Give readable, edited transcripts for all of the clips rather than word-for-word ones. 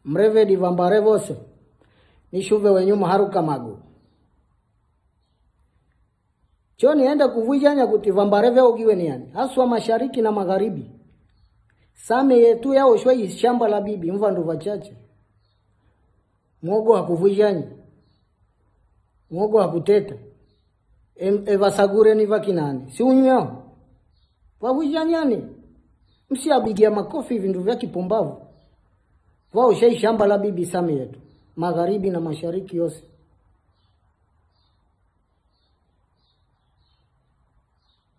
mreve divambare vose nishuve wenyu maharuka magu choni enda kuvujanya kutivambare vya ugiwe ni yani haswa mashariki na magharibi same yetu yao shwai shamba la bibi mvandu vachache mwogo hakuvujanya mwogo hakuteta evasagure ni vakinani si unyo wavujanyani msiabigia makofi vindu vya kipumbavu wao shai shamba la bibi same yetu magharibi na mashariki yose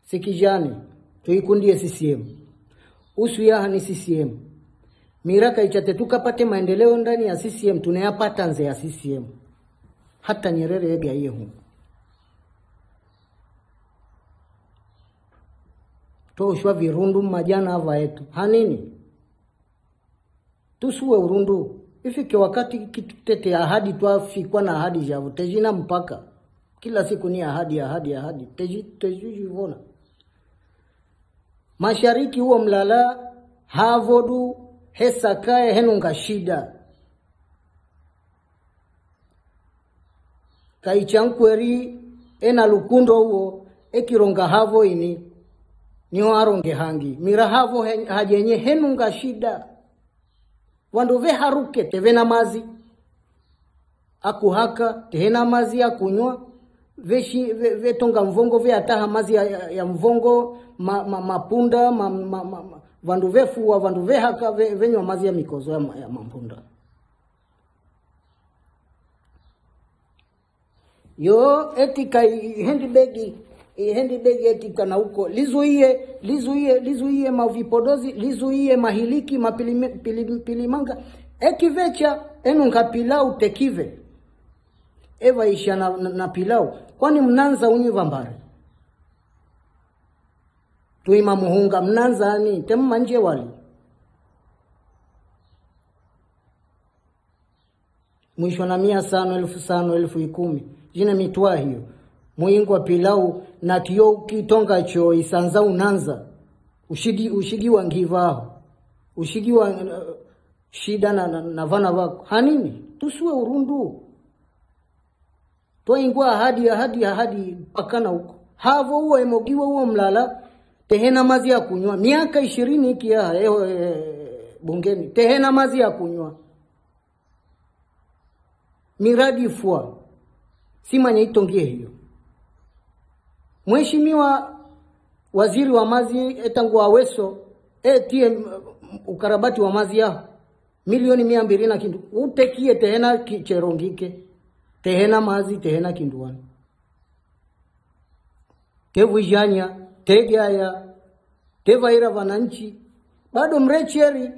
sikijani tuikundie CCM usuyaha ni CCM miraka ichate tukapate maendeleo ndani ya CCM tunayapata nje ya CCM hata Nyerere yega yehu toshwa virundu majana hava yetu hanini tusuwe urundu ifike wakati kitutete ahadi twafikwa na ahadi javu tejina mpaka kila siku ni ahadi tejivona mashariki huo mlala havodu hesakae henunga shida kaichankweri ena lukundo huo ekironga havo ini niho aronge hangi mira havo hajenye henunga shida wandu ve haruke tevena mazi akuhaka tehena mazi akunywa ve tonga mvongo ve ataha mazi ya mvongo mapunda vandu vefuwa vandu vehaka venywa mazi ya mikozo ya mampunda yo etika handbag etika na huko lizuie mavipodozi lizuie mahiliki mapilimanga ekivecha enunga pilau tekive eva isha na pilau kwani mnanza unyivambare tuima muhunga mnanza ni temma nje wali mwisho na 500 1000 1010 jina mitwa hiyo muingwa pilau na tiyo kitonga cho isanza unanza ushigi wa ngiva ushigi wa shida na vana wako hanini tusiwe urundu toingwa ahadi pakana huko havo huo emogiwa huo mlala tehena mazi ya kunywa miaka 20 hiki ya bungeni tehena mazi ya kunywa miradi fua simanya itongie hiyo Mheshimiwa waziri wa mazi etangu aweso tie ukarabati wa mazi yao milioni 200 na kindu utekie tehena kicherongike tehena mazi tehena kinduani tevujanya tegaya tevaira wananchi bado mrecheri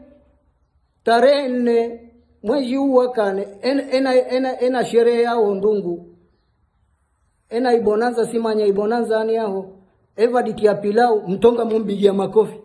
tarehe 4 mwezi huu wakane ena sherehe yao ndungu ena ibonanza simanya ibonanza ani yao eva dikia pilau mtonga mumbigia makofi